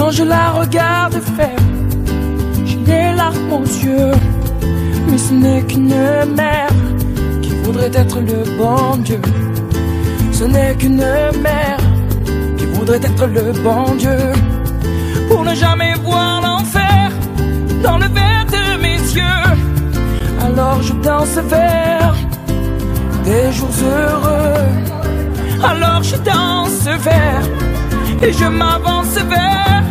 Quand je la regarde faire, j'ai les larmes aux yeux. Mais ce n'est qu'une mère qui voudrait être le bon Dieu. Ce n'est qu'une mère qui voudrait être le bon Dieu. Pour ne jamais voir l'enfer dans le verre de mes yeux. Alors je danse vers des jours heureux. Alors je danse vers et je m'avance vers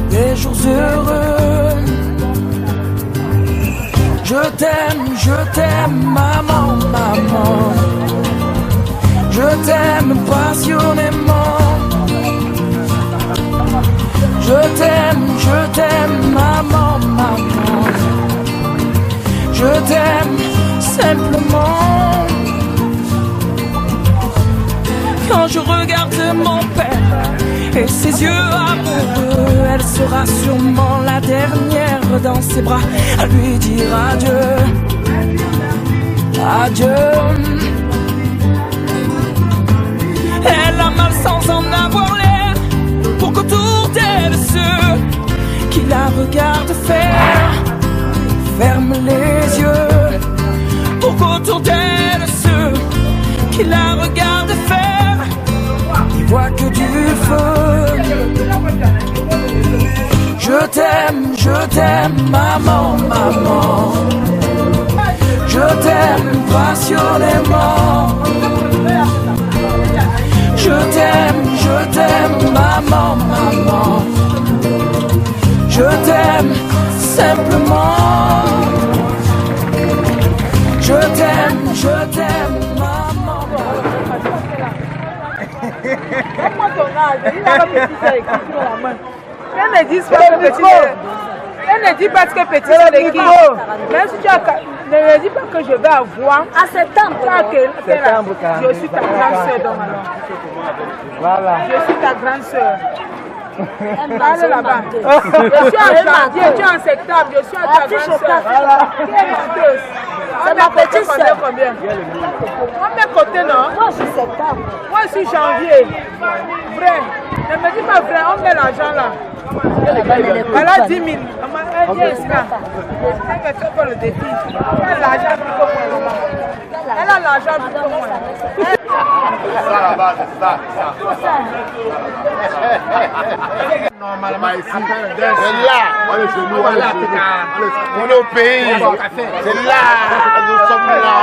des jours heureux. Je t'aime, maman, maman. Je t'aime passionnément. Je t'aime, maman, maman. Je t'aime simplement. Quand je regarde mon père et ses yeux amoureux, elle sera sûrement la dernière dans ses bras à lui dire adieu, adieu. Elle a mal sans en avoir l'air, pour qu'autour d'elle ceux qui la regardent faire ferment les yeux, pour qu'autour d'elle ceux qui la regardent faire n'y voient que du feu. Je t'aime, maman, maman. Je t'aime passionnément. Je t'aime, maman, maman. Je t'aime simplement. Je t'aime, maman. Comment ton âge? Il a la petite sœur écrit sur la main. Elle ne dit pas que petit elle ne dit pas que petit c'est l'équipe. Même si tu as ne dis pas que je vais avoir. À septembre. Je suis ta grande sœur donc alors. Voilà. Je suis ta grande sœur. Allez là-bas. Je suis en janvier, tu es en septembre, je suis ta grande sœur. C'est ma petite sœur. Combien? On met côté non? Moi je suis septembre. Moi je suis janvier. Vrai. Ne me dis pas vrai, on met l'argent là. Elle a 10 000. Elle vient ici là. Elle me fait pas le défi. Elle a l'argent plus que moi. Elle a l'argent plus que moi. C'est ça là-bas, c'est ça. Normalement ici, c'est là. On est chez nous, on est au pays. C'est là, nous sommes là.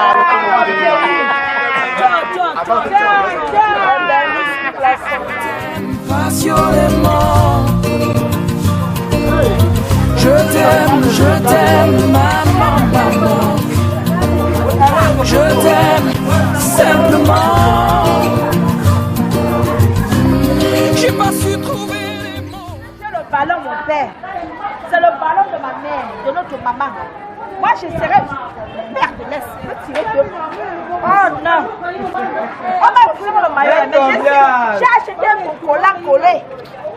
Passionnément. Je t'aime, maman, maman. Je t'aime simplement. J'ai pas su trouver les mots. C'est le ballon, mon père. C'est le ballon de ma mère, de notre maman. Moi, je serais mère de laisse. Je peux tirer deux. Oh non. On m'a pris le maillot. J'ai acheté mon collant collé.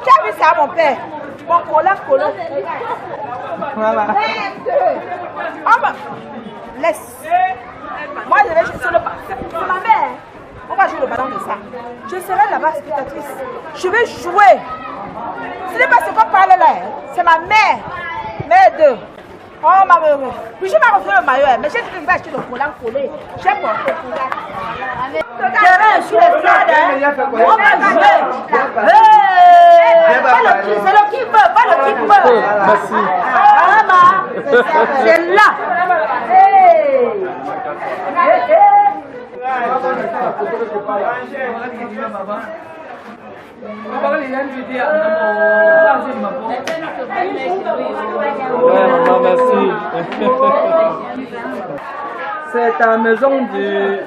Tu as vu ça, mon père? Mon collant collé. Voilà. Oh bah. Laisse. Moi, je vais jouer sur le ballon. C'est ma mère. On va jouer le ballon de ça. Je serai là-bas spectatrice. Je vais jouer. Ce n'est pas ce qu'on parle là. C'est ma mère. Mère de. Oh ma mère. Puis je m'ai refait le maillot. Mais j'ai dit que je vais acheter le collant collé. J'ai porté le collant. Je vais sur le stade. On va jouer. C'est le qui veut, pas le qui veut. Merci. C'est là. Merci. C'est ta maison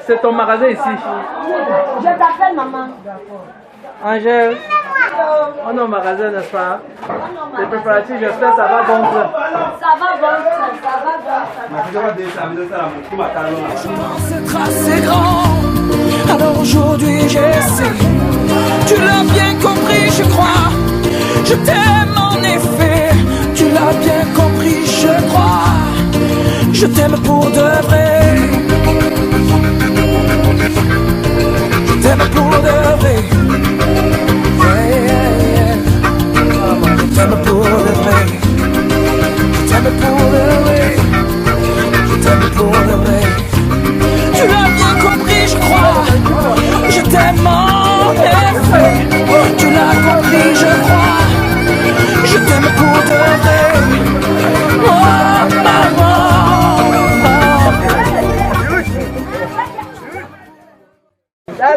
c'est ton magasin ici. Je t'appelle maman. Angèle, on est au magasin, n'est-ce pas? Les préparatifs, j'espère que ça va bon train. Ça va bon train, ça va bon train. Je pense être assez grand. Alors aujourd'hui j'essaie. Tu l'as bien compris, je crois. Je t'aime en effet. Tu l'as bien compris, je crois. Je t'aime pour de vrai. Je t'aime pour de vrai. Yeah, yeah, yeah.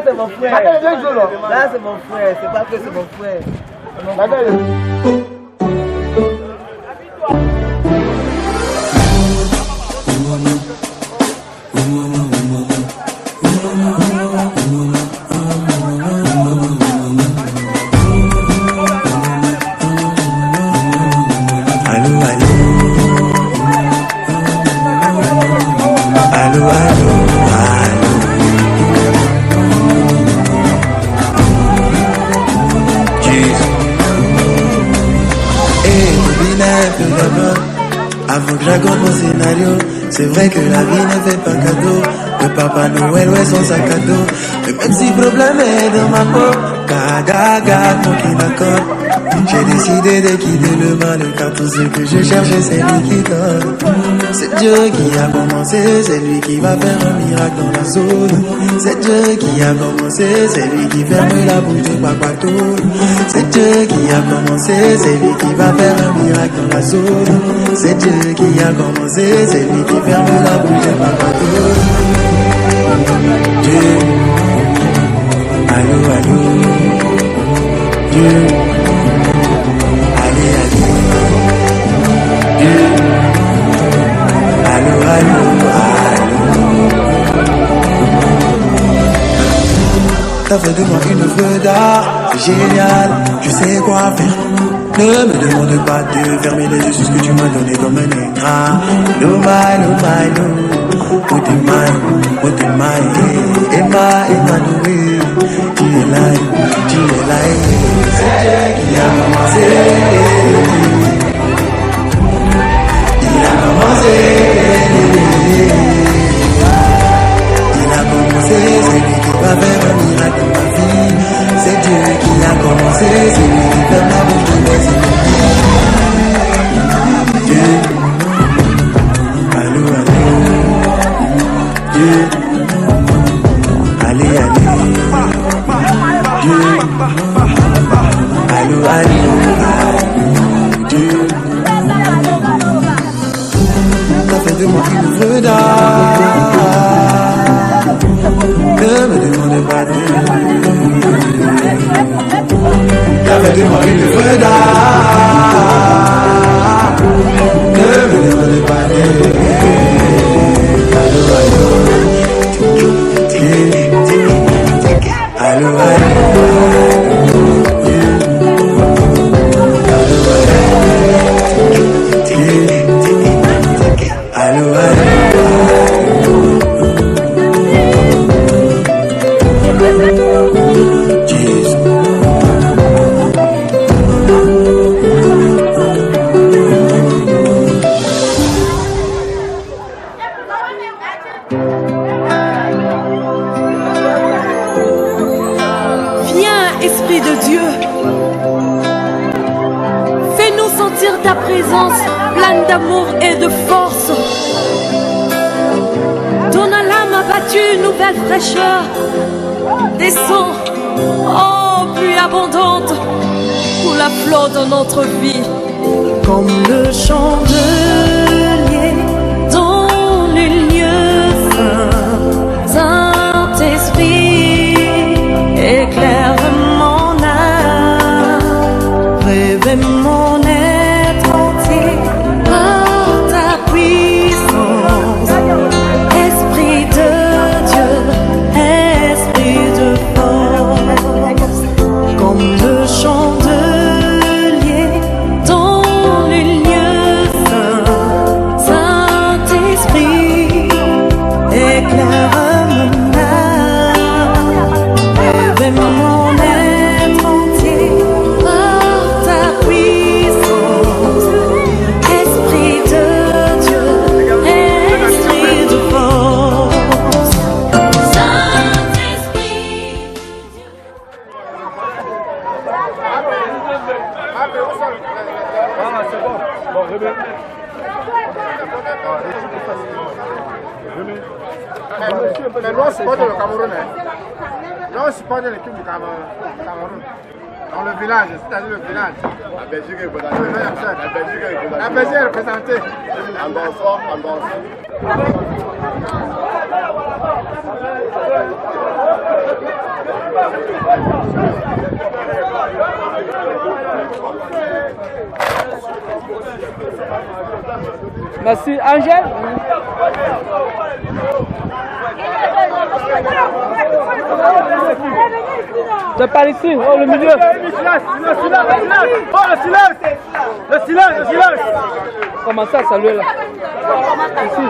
c'est mon frère. Là, c'est mon frère. C'est pas que c'est mon frère. Avant que j'accorde mon scénario, c'est vrai que la vie ne fait pas cadeau. Le Papa Noël, ouais, son sac à dos. Mais même si le problème est dans ma peau, gaga, mon qui m'accorde. J'ai décidé de quitter le mal, car tout ce que je cherchais, c'est lui qui donne. C'est Dieu qui a commencé, c'est lui qui va faire un miracle dans la zone. C'est Dieu qui a commencé, c'est lui qui ferme la bouche de Papato. C'est Dieu qui a commencé, c'est lui qui va faire un miracle dans la zone. C'est Dieu qui a commencé, c'est lui qui ferme la bouche de Papato. Dieu, allô, allô, Dieu, allez, allez, Dieu, allô, allô, allô. T'as fait de moi une œuvre d'art, c'est génial, je sais quoi faire. Ne me demande pas de fermer les yeux sur ce que tu m'as donné comme un écran. No my, no my, no. What am I, Emma, Noé. Tu es là, c'est Dieu qui a commencé. Il a commencé. Il a commencé, c'est lui qui va faire un miracle dans ma vie. C'est Dieu qui a commencé, c'est lui qui fait ma bouche de mes Dieu, allô, allô, Dieu, allez, allez, Dieu, allô, allô, Dieu. T'as fait de moi une œuvre d'art. Ne me demande pas de. T'as fait de moi une œuvre d'art. Ne me demande pas de. Allô, allô, allô, allô, allô, allô, Esprit de Dieu, fais-nous sentir ta présence pleine d'amour et de force. Donne à l'âme abattue une nouvelle fraîcheur. Descends, oh pluie abondante, pour la flot de notre vie. Comme le chandelier dans les lieux saints, Saint-Esprit, éclaire mon âme, réveille mon être entier par ta puissance. Esprit de Dieu, esprit de force, comme le chandelier dans les lieux saints, Saint-Esprit, éclaire mon âme, réveille mon être entier par ta puissance. Esprit de Dieu, esprit de force, Saint-Esprit. Ah, c'est bon. Bon, remets. Mais nous, on supporte le Cameroun. Nous, on supporte l'équipe du Cameroun. Dans le village, c'est-à-dire le village. La Belgique est représentée. La Belgique est représentée. En dansant, en dansant. Merci. Angèle. C'est par ici, oh le milieu. Le silence. Oh le silence. Le silence. Comment ça, saluer là? Ici.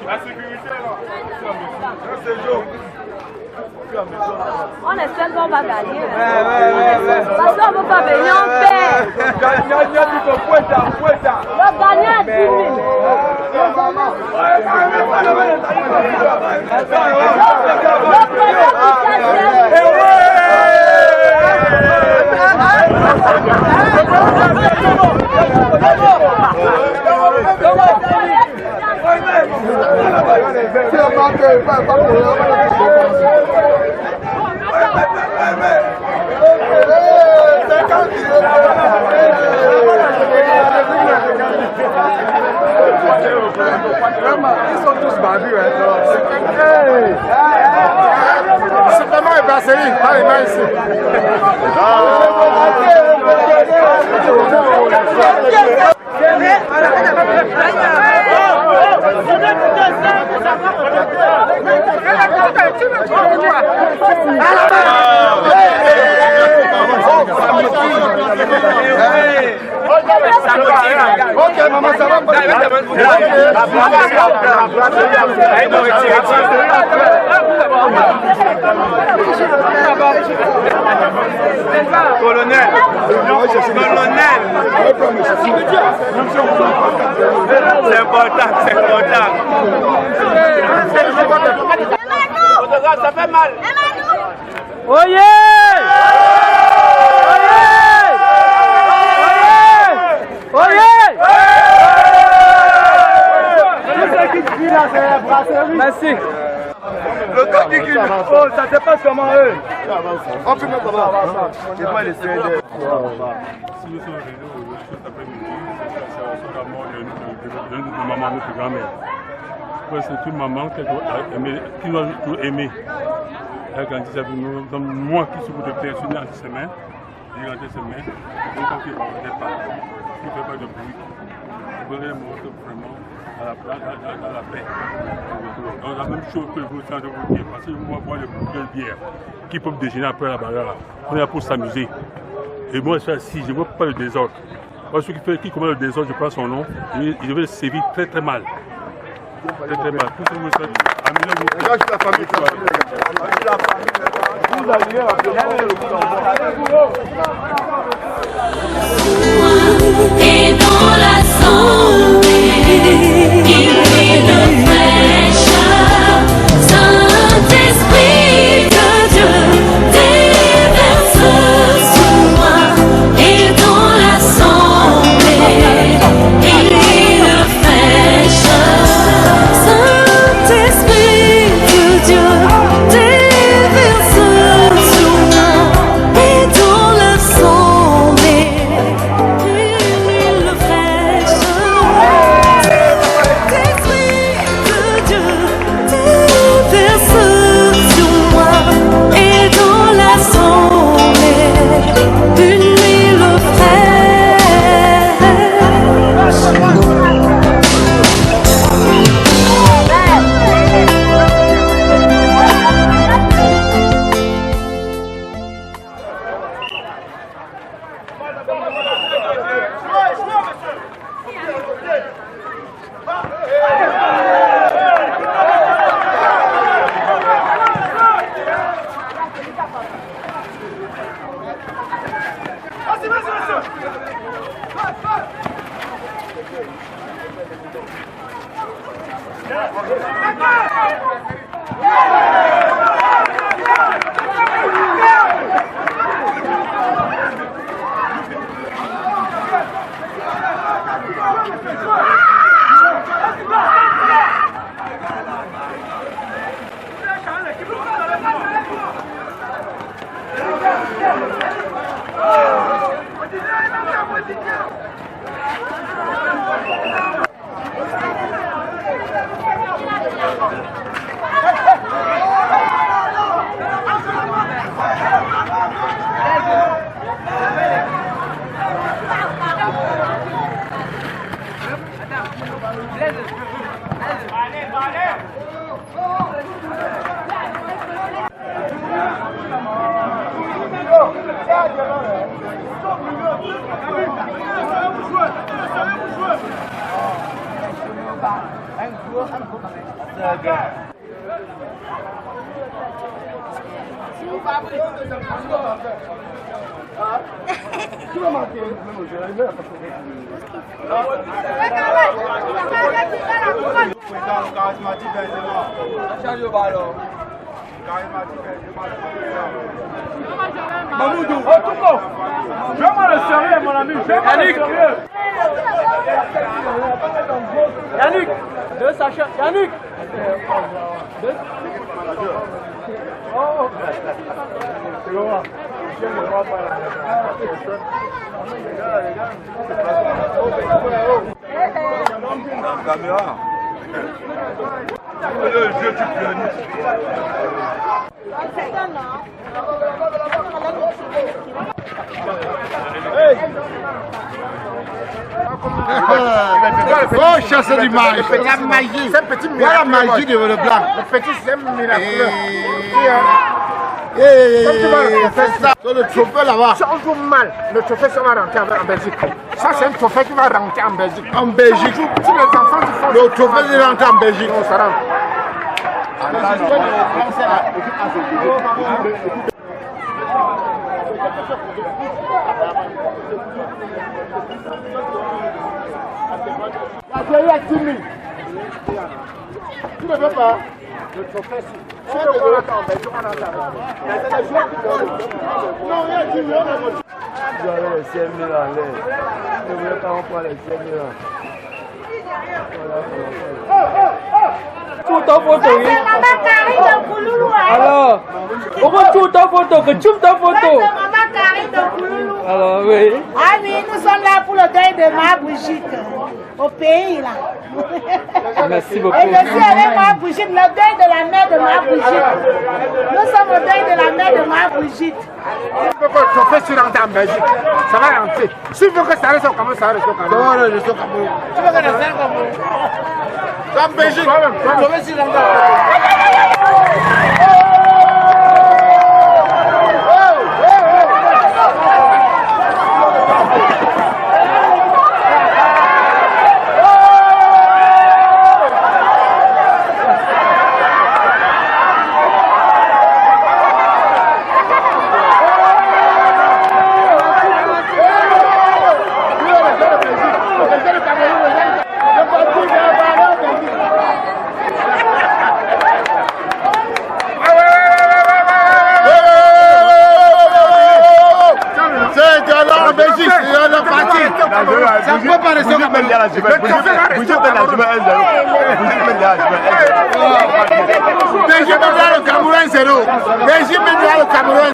La sécurité là. On espère qu'on va gagner. Parce qu'on ne peut pas venir en paix. Le gagner à 10 000. Ils sont tous bandits. C'est vraiment une brasserie, pas les mains ici. Ok, maman, ça va. Colonel. C'est important, c'est important. Ça fait mal. Oyez! Merci. Le temps qui crie. Oh, ça se passe comment eux? On peut mettre là-bas. Je vais laisser Si nous sommes réunis aujourd'hui cet après-midi, c'est la mort de maman, notre grand-mère. C'est une maman qui nous a toujours aimé. Elle a grandi avec nous. Donc, moi qui suis pour te faire, je suis né en semaine. J'ai rentré semaine. Donc, quand il ne revenait pas, il ne fait pas de bruit. Je voudrais montrer vraiment à la paix. Donc, la même chose que je vous tiens de vous dire, parce que moi, boire les bouteilles de bière qui peuvent déjeuner après la bagarre. On est là pour s'amuser. Et moi, je suis assis, je ne veux pas le désordre. Moi, celui qui commet le désordre, je prends son nom, il devait le sévir très très mal. Très très mal. Tout ce que vous faites, amusez-vous. Là, je suis la famille. Vous allez et dans la sombre, il est le fraîcheur, Saint-Esprit de Dieu, déverse sur moi, et dans la sombre, il est le fraîcheur, Saint-Esprit de Dieu, déverse sur moi, et dans la sombre. Tu vas marquer Mamoudou, fais-moi le sérieux, mon ami, fais-moi le sérieux. Yannick, 2 sachets, Yannick. Oh, caméra. Le jeu du pianiste. Oh, chasse d'image. La magie. C'est petit miracle. Voilà la magie de le blanc. Le petit, c'est miraculeux. C'est ça. Le trophée là-bas. Si on joue mal, le trophée ça va rentrer en Belgique. Ça, c'est un trophée qui va rentrer en Belgique. En Belgique. Si les enfants font le trophée qui rentre en Belgique, on s'arrange. La vieille à 10 000. Tu ne veux pas? Le trophée, si tu veux pas en Belgique, on entend. Non, il y a 10 000. Vous avez les 5 000 en l'air. Ne voulez pas prendre les 5 000 ans. Tout ta photo. Alors, comment tout ta photo? Que tu ta photo? Alors, oui. Ah oui, nous sommes là pour le deuil de ma Brigitte, au pays là. Merci beaucoup. Et je suis avec ma Brigitte, le deuil de la mère de ma Brigitte. Nous sommes au deuil de la mère de ma Brigitte. Si tu veux que le trophée se rentre en Belgique, ça va rentrer. Si tu veux que ça reste au Cameroun, ça reste au Cameroun. Ça va rester au Cameroun. Tu veux que ça reste au Cameroun? En Belgique, le trophée se rentre en Belgique. Ça peut pas rester au Cameroun. Belgique le Cameroun 0. Belgique le Cameroun.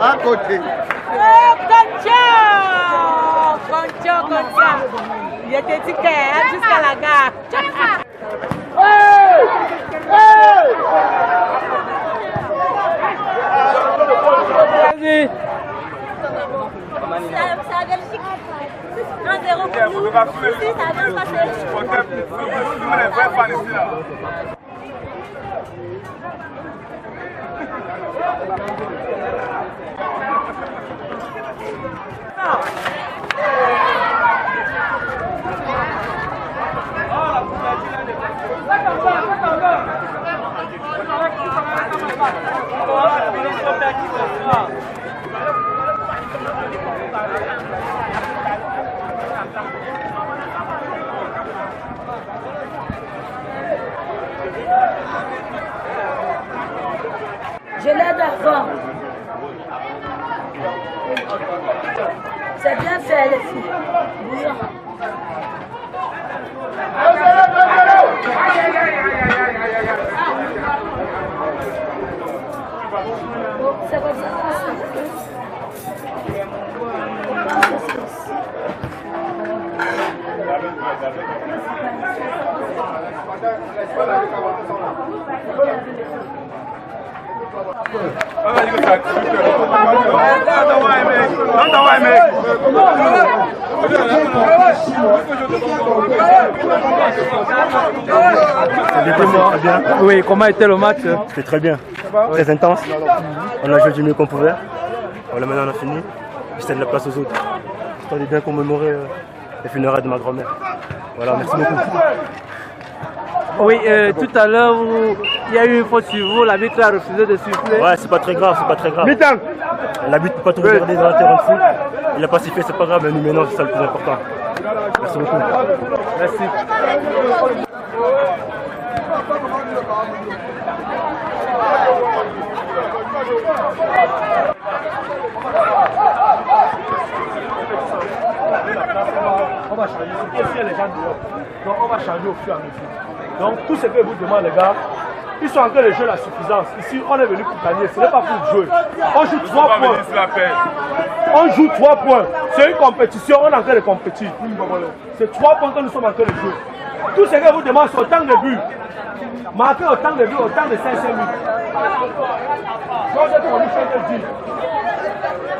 À côté. Concha. Il était ticket jusqu'à la gare. Vas-y. C'est la Belgique. 1-0 pour nous. Ici, ça a bien passé. Je l'aide avant. C'est bien fait les filles. Bouillant. C'est comme ça. Oui, comment était le match? C'était très bien, très intense. On a joué du mieux qu'on pouvait. Voilà, maintenant on a fini. J'essaie de la place aux autres. Histoire de bien commémorer les funérailles de ma grand-mère. Voilà, merci beaucoup. Oui, tout à l'heure, il y a eu une faute sur vous, l'arbitre a refusé de siffler. Ouais, c'est pas très grave, c'est pas très grave. L'arbitre peut pas tout regarder dans un terrain de foot. Il a pas sifflé, c'est pas grave, mais nous maintenant, c'est ça le plus important. Merci beaucoup. Merci. On va changer. Il y a les gens dehors. Donc on va changer au fur et à mesure. Donc tout ce que vous demandez, les gars, ils sont en train de jouer la suffisance. Ici, on est venu pour gagner. Ce n'est pas pour jouer. On joue 3 points. On joue 3 points. C'est une compétition. On est en train de compétir. C'est 3 points que nous sommes en train de jouer. Tout ce que vous demandez, c'est autant de buts. Marquer autant de buts, autant de 500 buts. Donc c'est pour nous faire le dire.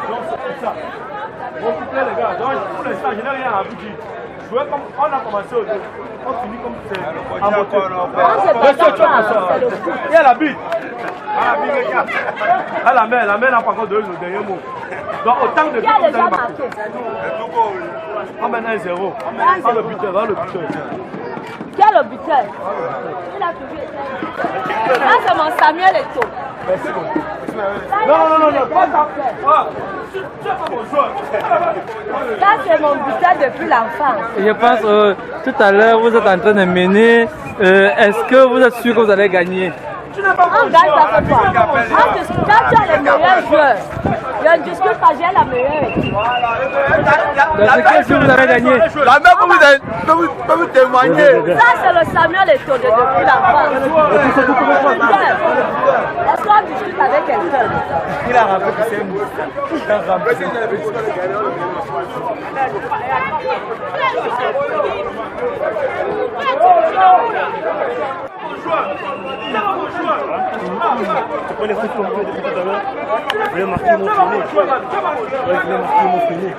Donc c'est pour ça. Occupez les gars. Donc pour l'instant, je n'ai rien à vous dire. Jouer comme on a commencé au début. On finit comme c'est en moto. Il y a la bite. Ah, la main n'a pas encore donné le dernier mot. Donc autant de buts que vous avez marqué. On mène 1-0. On le buteur, on le buteur. Qui a le buteur? Il a toujours été. Là, c'est mon Samuel Eto'o. Merci beaucoup. Non, pas ça. Ah, tu n'es pas mon joueur. Ça, c'est mon buteur depuis l'enfance. Je pense, tout à l'heure, vous êtes en train de mener. Est-ce que vous êtes sûr que vous allez gagner? On gagne pas que toi. Quand tu as les meilleurs joueurs, je ne discute pas, j'ai la meilleure équipe. Dans quel jour vous allez gagner? La même que vous témoigner. Ça, c'est le Samuel Eto'o depuis l'enfance. Est-ce qu'on discute avec quelqu'un? Il a rappelé que c'est un mousse. Il a rappelé. Tu prends les foot comme depuis tout à l'heure. Je voulais marquer mon premier. Je voulais marquer mon premier.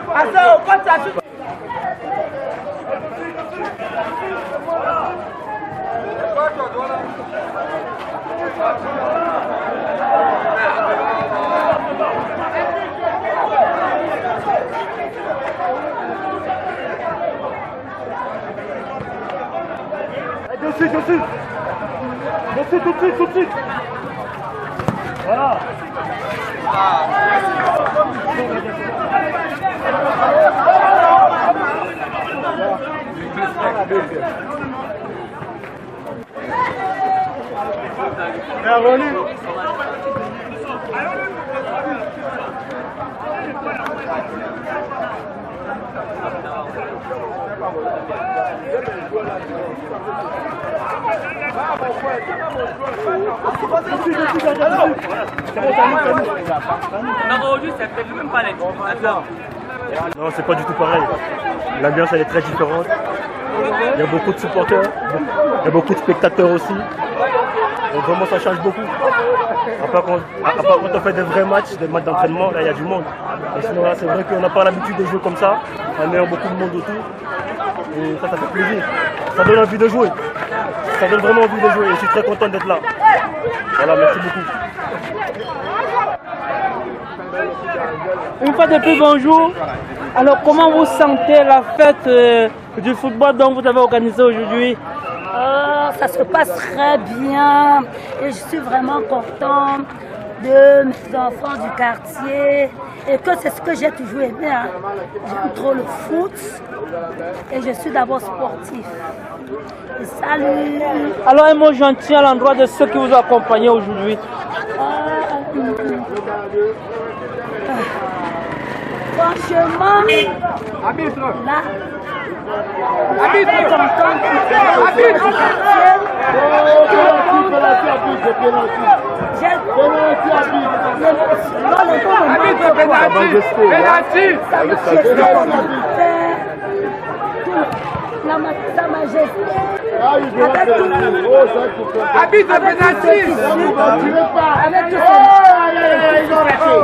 Dessus, tout de suite. Voilà. Non, c'est pas du tout pareil. L'ambiance elle est très différente. Il y a beaucoup de supporters, il y a beaucoup de spectateurs aussi. Donc vraiment ça change beaucoup. À part quand on fait des vrais matchs, des matchs d'entraînement, là il y a du monde. Et sinon là c'est vrai qu'on n'a pas l'habitude de jouer comme ça, en ayant beaucoup de monde autour. Et ça fait plaisir. Ça donne envie de jouer. Ça donne vraiment envie de jouer et je suis très content d'être là. Voilà, merci beaucoup. Une fois de plus, bonjour. Alors, comment vous sentez la fête du football dont vous avez organisé aujourd'hui? Ça se passe très bien et je suis vraiment contente de mes enfants du quartier et que c'est ce que j'ai toujours aimé. Hein. J'aime trop le foot et je suis d'abord sportif. Et salut! Alors, un mot gentil à l'endroit de ceux qui vous ont accompagné aujourd'hui. Franchement, là, Sa Majesté. Habite de Bénatis. Avec tous je suis content, très content.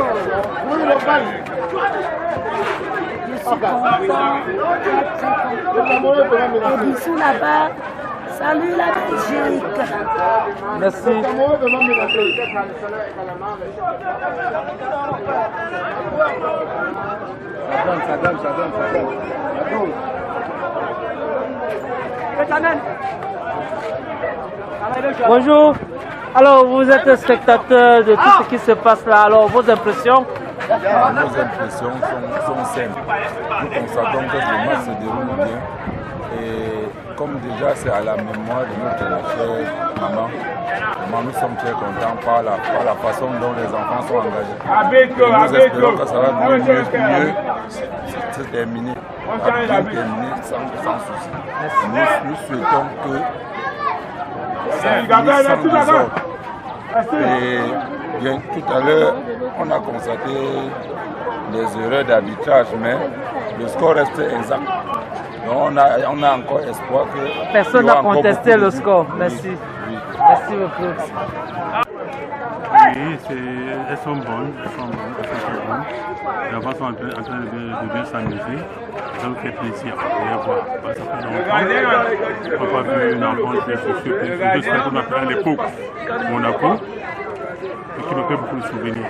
Et d'ici là-bas, salut la Belgique. Merci. Ça donne. Bonjour. Alors, vous êtes spectateur de tout ce qui se passe là. Alors, vos impressions? Nos impressions sont simples. Nous constatons que le match se déroule bien. Et comme déjà c'est à la mémoire de notre chère maman, nous sommes très contents par la façon dont les enfants sont engagés. Et nous espérons que ça va mieux se terminer, sans souci. Nous souhaitons que ça finisse sans désordre. Et bien, tout à l'heure, on a constaté des erreurs d'arbitrage, mais le score reste exact. Donc on a encore espoir que... Personne n'a contesté le score. Merci. Oui. Merci beaucoup. Oui, elles sont bonnes, elles sont très bonnes. Les enfants sont en train de bien s'amuser. Ça nous fait plaisir de les voir. Ça fait longtemps. On n'a pas vu une enfant qui est sur ce qu'on appelle à l'époque Monaco. Et qui me fait beaucoup de souvenirs.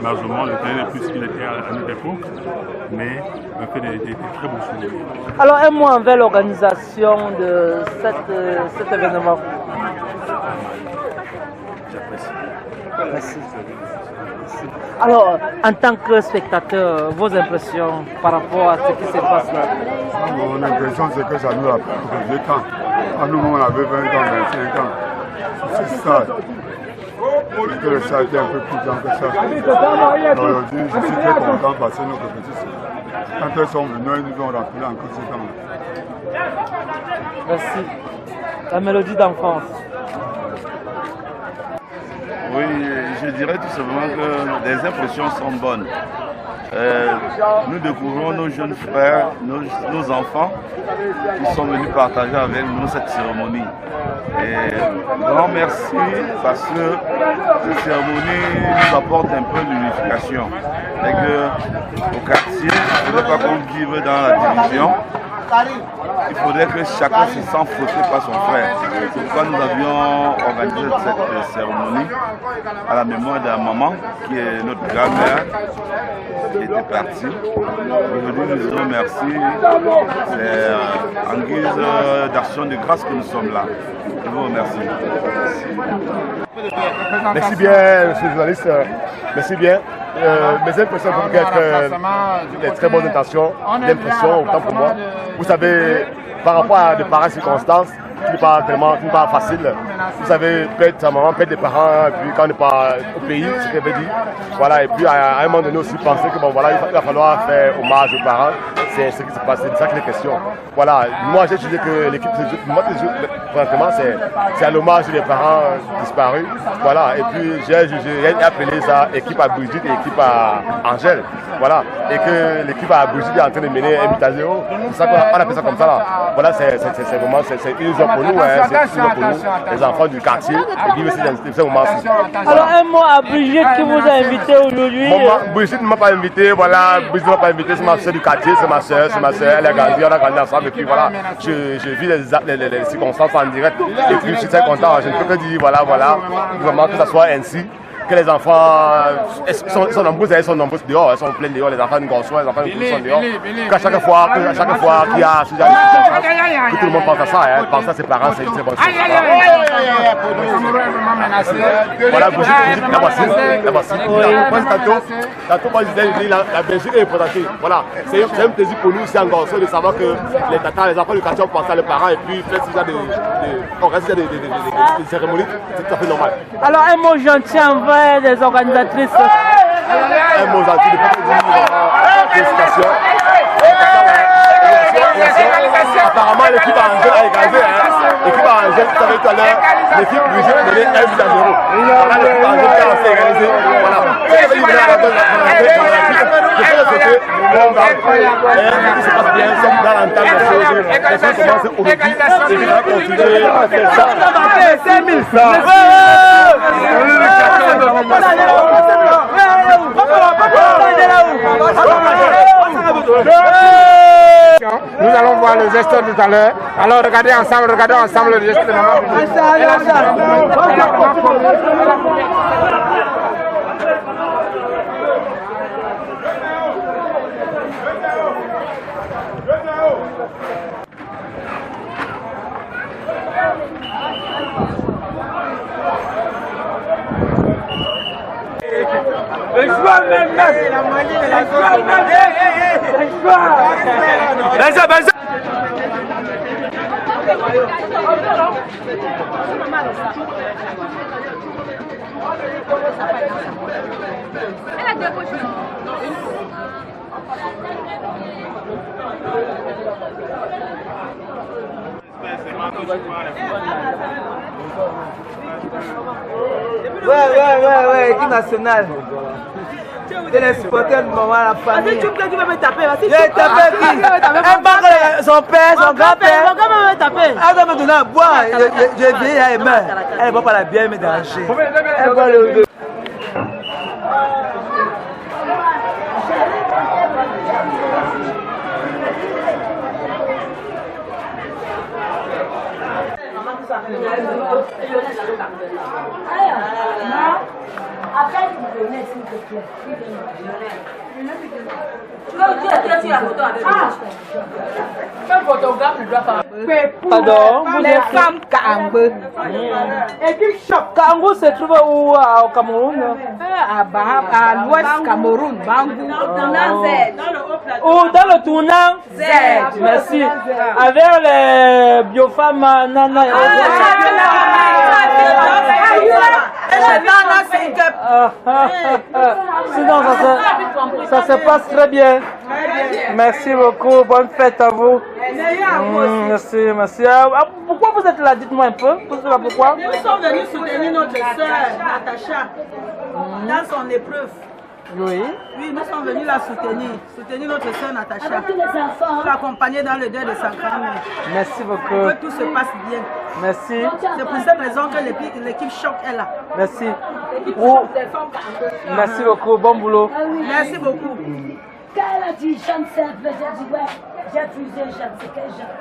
Largement, le terrain est plus qu'il était à notre époque, mais me fait des très beaux souvenirs. Alors, un mot envers l'organisation de cet événement. J'apprécie. Merci. Alors, en tant que spectateur, vos impressions par rapport à ce qui se passe là? Mon impression, c'est que ça nous a pris du temps. À nous, on avait 20 ans, 25 ans. C'est ça. Et que le stade était un peu plus grand que ça. Aujourd'hui, je suis très content parce que nos petits, quand elles sont venues, ils nous ont rappelé encore ce temps-là. Merci. La mélodie d'enfance. Oui, je dirais tout simplement que les impressions sont bonnes. Nous découvrons nos jeunes frères, nos enfants qui sont venus partager avec nous cette cérémonie. Et grand merci parce que cette cérémonie nous apporte un peu d'unification. C'est qu'au quartier, il ne faudrait pas qu'on vive dans la division. Il faudrait que chacun se sente fauté par son frère. C'est pourquoi nous avions organisé cette cérémonie à la mémoire de la maman, qui est notre grand-mère, qui était partie. Aujourd'hui, nous disons merci. C'est en guise d'action de grâce que nous sommes là. Je vous remercie. Merci bien, monsieur le journaliste. Merci bien. Mes impressions peuvent être des très bonnes intentions, d'impression autant pour moi. Vous savez, par rapport à des pareilles circonstances, qui n'est pas facile. Vous savez, perdre sa maman, perdre des parents, et puis quand on n'est pas au pays, ce qu'elle veut dire. Voilà, et puis à un moment donné aussi penser que bon voilà, il va falloir faire hommage aux parents. C'est ce qui se passe, c'est de ça qu'il est question. Voilà, moi j'ai dit que l'équipe, franchement, c'est à l'hommage des parents disparus. Voilà, et puis j'ai appelé ça équipe à Brigitte et équipe à Angèle. Voilà, et que l'équipe à Brigitte est en train de mener un but à 0. C'est ça qu'on appelle ça comme ça là. Voilà, c'est vraiment, c'est une joie pour nous, c'est une joie pour nous, les enfants du quartier, et vivre ces moments-ci. Alors un mot à Brigitte qui vous a invité aujourd'hui. Brigitte ne m'a pas invité, voilà, Brigitte ne m'a pas invité, c'est ma soeur du quartier, c'est ma soeur, elle a grandi, on a grandi ensemble, et puis voilà, je vis les circonstances en direct, et puis je suis très content, je ne peux que dire, voilà, vraiment que ça soit ainsi. Que les enfants sont nombreux, elles sont nombreuses dehors, elles sont pleines dehors, les enfants de Gonçois, les enfants de Coulson dehors. Qu'à chaque fois qu'il y a que tout le monde pense à ça, pense à ses parents, c'est une très bonne chose. Voilà, Brigitte, la voici. Tantôt, moi je disais, la Belgique est représentée. Voilà, c'est un plaisir pour nous ici en Gonçois de savoir que les tatas, les enfants du quartier ont pensé à leurs parents et puis faire des cérémonies, c'est tout à fait normal. Alors un mot gentil envers les organisatrices. Un mot gentil de félicitations. Apparemment l'équipe à Angèle a égalisé. L'équipe à Angèle tout à l'heure, l'équipe du jeu menait 1 but à 0. Voilà le coup d'enjeu qui a aussi égalisé. Voilà. Je peux le sauter, on va après, tout se passe bien, sommes dans l'entente des choses. Les choses commencent au début, et puis on va continuer à faire ça. 5000 francs. Nous allons voir le geste tout à l'heure. Alors regardez ensemble le geste de maman. Ouais, équipe nationale. Et les supporters de maman, la famille. Tu vas me taper. J'ai tapé qui? Son père, son grand-père. Mon grand-père va me taper. Elle va me donner à boire. J'ai veillé à aimer. Elle ne va pas la bien me déranger. Elle va le. Après, tu me donnais, s'il te plaît. Tu la photo avec moi. Quel photographe ne doit pas. Pardon, Les femmes Kaangbe. Équipe choc. Kaangbe se trouve où au Cameroun? À l'ouest Cameroun, Bangou. Ou dans le tournant Z. Merci. Avec les biofemmes Nana. Sinon, ça se passe très bien. Merci beaucoup. Bonne fête à vous. Merci. Pourquoi vous êtes là? Dites-moi un peu. Pourquoi? Nous sommes venus soutenir notre soeur Natacha dans son épreuve. Oui, nous sommes venus la soutenir notre soeur Natacha. Pour l'accompagner dans le deuil de sa grand-mère. Merci beaucoup. Pour que tout se passe bien. Merci. C'est pour cette raison que l'équipe choc est là. Merci. Merci beaucoup. Bon boulot. Merci beaucoup. Quand elle a dit j'aime simple, j'ai dit ouais, j'ai plusieurs j'aime, c'est quel j'aime.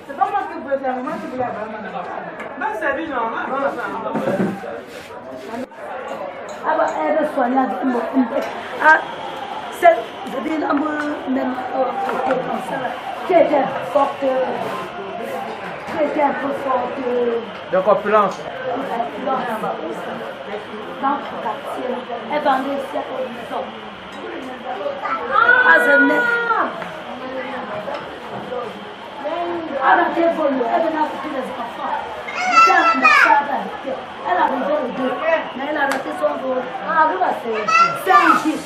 C'est pas moi qui voulais faire, moi qui voulais avoir. Non, c'est lui, non. Ah bah, elle veut soigner avec moi. Ah, c'est, je dis, là, même comme ça, qui était forte, qui était un peu forte. De corpulence. Dans le quartier, elle vendait ici à la maison. Ah, je n'ai. Elle a été volée, elle venait avec les enfants. J'étais à l'ambassade avec elle. Elle a arrivé le 2, mais elle a raté son vol. Ah, oui, c'est un gif.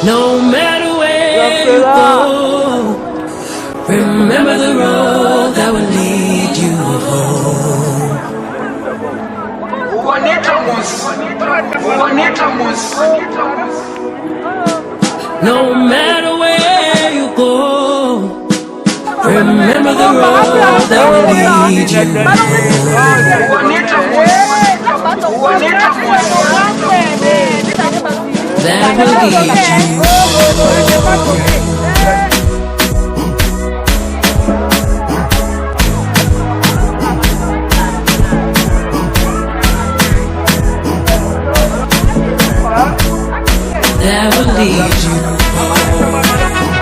No matter where you go, remember the road that will lead you home. No matter where you go, remember the road that will lead you that will lead you. That will lead you.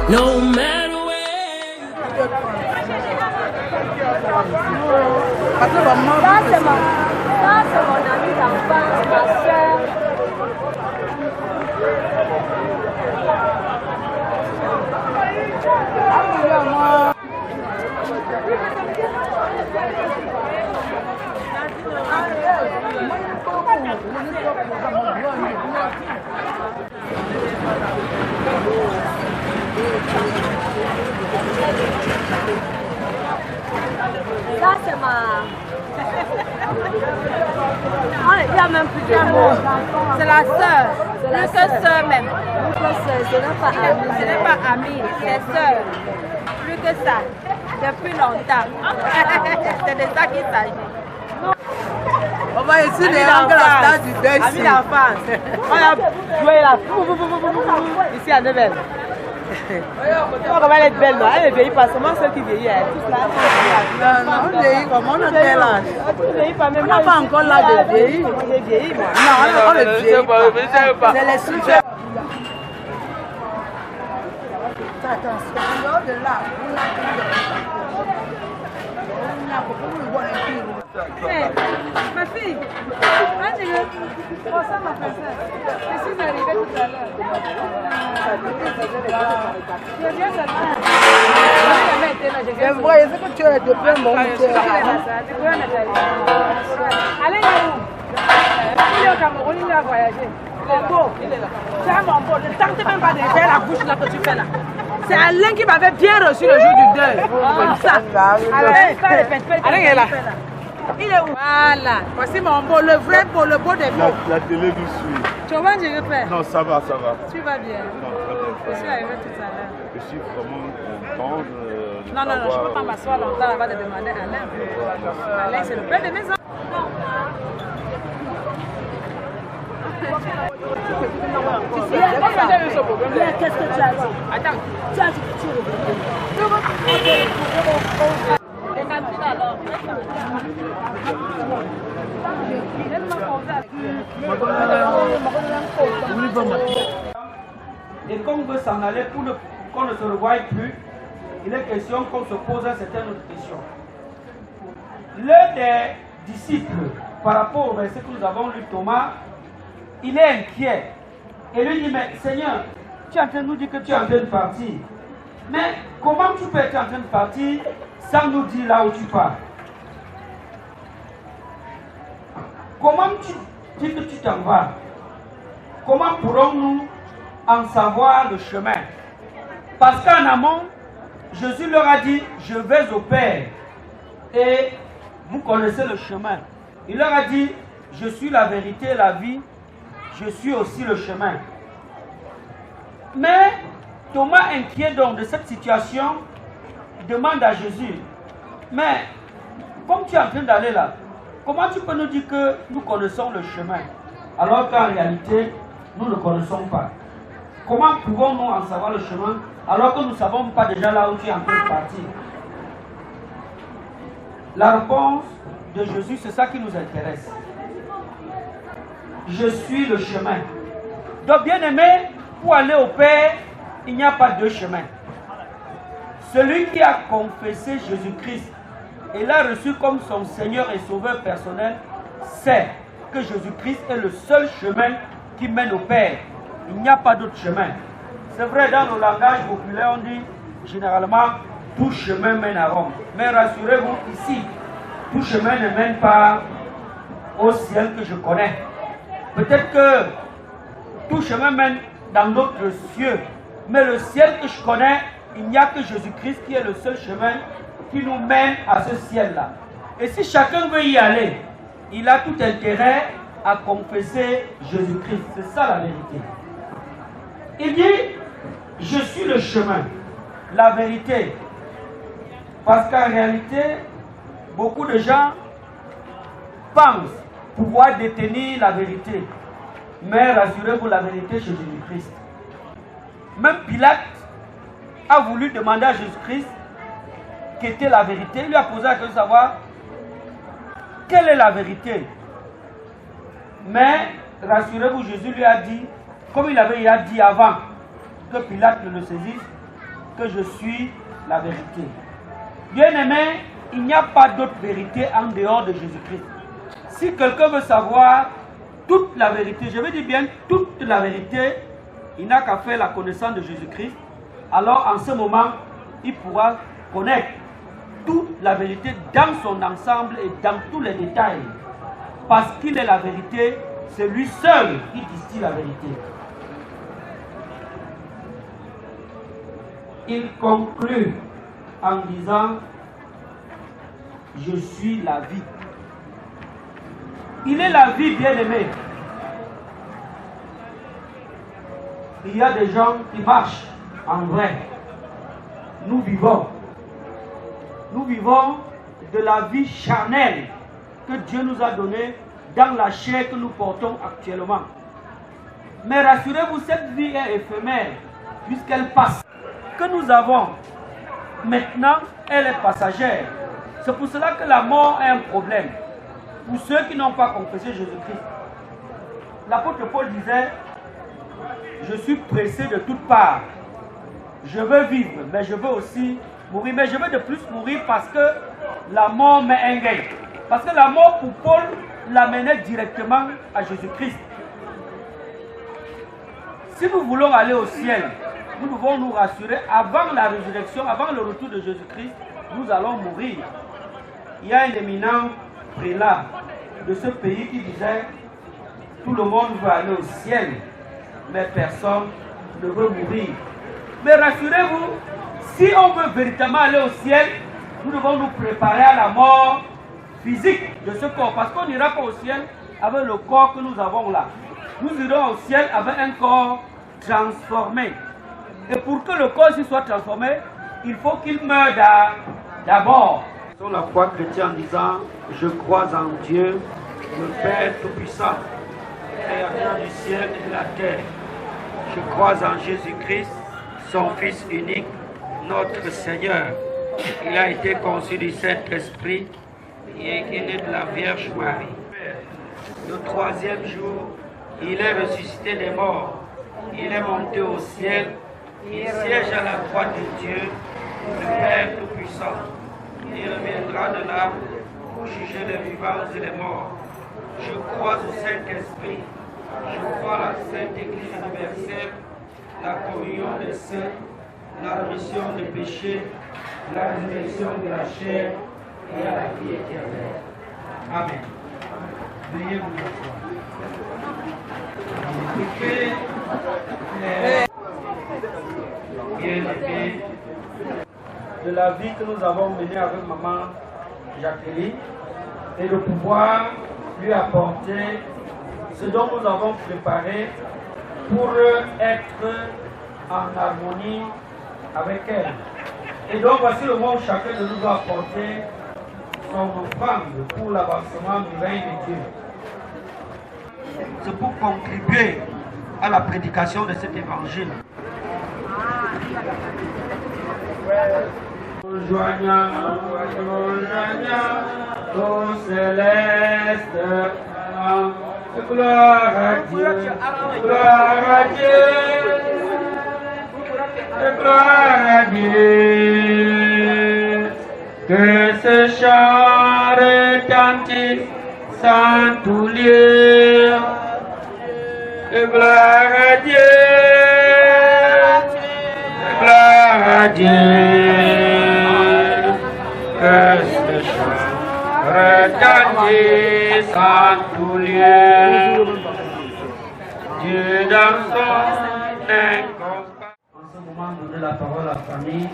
No matter Ça, c'est mon ami d'enfance, ma soeur. Ça, c'est ma... Il y a même plus de mots. C'est la sœur. Plus que sœur même. Ce n'est pas ami. Ce n'est pas ami, c'est sœur. Plus que ça. Depuis longtemps. C'est de ça qu'il s'agit. On va essayer de rendre la star du deuil. Ami d'enfance. On a joué là. Ici à Nevel. Comment elle est belle, non? Elle ne vieillit pas, seulement celle qui vieillit. Non, on vieillit comment? On a quel âge? On n'a pas encore l'âge de vieillir. J'ai vieilli, moi. Non, on ne vieillit pas. C'est les sujets. Attention, en dehors de là, ma fille, ça m'a fait ça. Je suis arrivée tout à l'heure. Je viens seulement. Je vois, est-ce que tu es de plein monde? Allez, où? Il est au Cameroun, il a voyagé. Il est beau. C'est un bon beau. Ne tente même pas de faire la bouche là que tu fais là. C'est Alain qui m'avait bien reçu le jour du deuil. Comme ça. Alain, est là. Il est où? Voilà. Voici mon beau, le vrai beau, le beau des beaux. La télé nous suit. Tu vois, je vais faire. Non, ça va, ça va. Tu vas bien. Non, très bien. Je suis arrivé tout à l'heure. Je suis vraiment content de non, je ne peux pas m'asseoir longtemps avant de demander à Alain. Alain, c'est le père de mes enfants. Qu'est-ce que tu as dit? Attends. Tu as dit que tu Et comme on veut s'en aller pour qu'on ne se revoie plus, il est question qu'on se pose certaines autres questions. L'un des disciples, par rapport au verset que nous avons lu, Thomas, il est inquiet. Et lui dit, mais Seigneur, tu es en train de nous dire que tu es en train de partir. Mais comment tu peux être en train de partir sans nous dire là où tu pars? Comment tu dis que tu t'en vas? Comment pourrons-nous en savoir le chemin? Parce qu'en amont, Jésus leur a dit, je vais au Père et vous connaissez le chemin. Il leur a dit, je suis la vérité et la vie, je suis aussi le chemin. Mais Thomas, inquiet donc de cette situation, demande à Jésus, mais comme tu es en train d'aller là, comment tu peux nous dire que nous connaissons le chemin, alors qu'en réalité, nous ne connaissons pas? Comment pouvons-nous en savoir le chemin, alors que nous ne savons pas déjà là où tu es en train de partir? La réponse de Jésus, c'est ça qui nous intéresse. Je suis le chemin. Donc, bien aimé, pour aller au Père, il n'y a pas deux chemins. Celui qui a confessé Jésus-Christ et l'a reçu comme son Seigneur et Sauveur personnel, sait que Jésus-Christ est le seul chemin qui mène au Père. Il n'y a pas d'autre chemin. C'est vrai, dans le langage populaire, on dit généralement tout chemin mène à Rome. Mais rassurez-vous, ici, tout chemin ne mène pas au ciel que je connais. Peut-être que tout chemin mène dans d'autres cieux, mais le ciel que je connais, il n'y a que Jésus-Christ qui est le seul chemin qui nous mène à ce ciel-là. Et si chacun veut y aller, il a tout intérêt à confesser Jésus-Christ. C'est ça la vérité. Il dit, je suis le chemin, la vérité. Parce qu'en réalité, beaucoup de gens pensent pouvoir détenir la vérité. Mais rassurez-vous, la vérité chez Jésus-Christ. Même Pilate a voulu demander à Jésus-Christ qu'était la vérité. Il lui a posé la question de savoir quelle est la vérité. Mais rassurez-vous, Jésus lui a dit comme il avait déjà dit avant que Pilate ne le saisisse, que je suis la vérité. Bien-aimé, il n'y a pas d'autre vérité en dehors de Jésus-Christ. Si quelqu'un veut savoir toute la vérité, je veux dire bien toute la vérité, il n'a qu'à faire la connaissance de Jésus-Christ. Alors en ce moment, il pourra connaître toute la vérité dans son ensemble et dans tous les détails. Parce qu'il est la vérité, c'est lui seul qui distille la vérité. Il conclut en disant, je suis la vie. Il est la vie, bien-aimé. Il y a des gens qui marchent en vrai. Nous vivons de la vie charnelle que Dieu nous a donnée dans la chair que nous portons actuellement. Mais rassurez-vous, cette vie est éphémère puisqu'elle passe. Que nous avons maintenant, elle est passagère. C'est pour cela que la mort est un problème pour ceux qui n'ont pas confessé Jésus-Christ. L'apôtre Paul disait, je suis pressé de toutes parts. Je veux vivre, mais je veux aussi mourir. Mais je veux de plus mourir parce que la mort m'est un gain. Parce que la mort pour Paul l'amenait directement à Jésus-Christ. Si nous voulons aller au ciel, nous devons nous rassurer, avant la résurrection, avant le retour de Jésus-Christ, nous allons mourir. Il y a un éminent prélat de ce pays qui disait, tout le monde veut aller au ciel, mais personne ne veut mourir. Mais rassurez-vous, si on veut véritablement aller au ciel, nous devons nous préparer à la mort physique de ce corps. Parce qu'on n'ira pas au ciel avec le corps que nous avons là. Nous irons au ciel avec un corps transformé. Et pour que le corps soit transformé, il faut qu'il meure d'abord. Sur la foi chrétienne en disant, je crois en Dieu, le Père Tout-Puissant, Créateur du ciel et de la terre. Je crois en Jésus-Christ, son Fils unique, notre Seigneur. Il a été conçu du Saint-Esprit et il est de la Vierge Marie. Le troisième jour, il est ressuscité des morts. Il est monté au ciel. Il siège à la droite de Dieu, le Père Tout-Puissant. Il reviendra de là pour juger les vivants et les morts. Je crois au Saint-Esprit. Je crois à la Sainte Église universelle, la communion des saints, la rémission des péchés, la résurrection de la chair et à la vie éternelle. Amen. Veuillez vous asseoir. Bien-aimés, de la vie que nous avons menée avec maman Jacqueline et de pouvoir lui apporter ce dont nous avons préparé pour être en harmonie avec elle. Et donc voici le moment où chacun de nous doit apporter son offrande pour l'avancement du règne de Dieu. C'est pour contribuer à la prédication de cet évangile. Joignant au céleste, gloire à Dieu, gloire à Dieu, gloire à Dieu. Que ce chant retentisse sans tout lieu, gloire à Dieu, gloire à Dieu. Que ce chant retentisse en tout lieu. Dieu dans son incomparable. En ce moment, donner la parole à la famille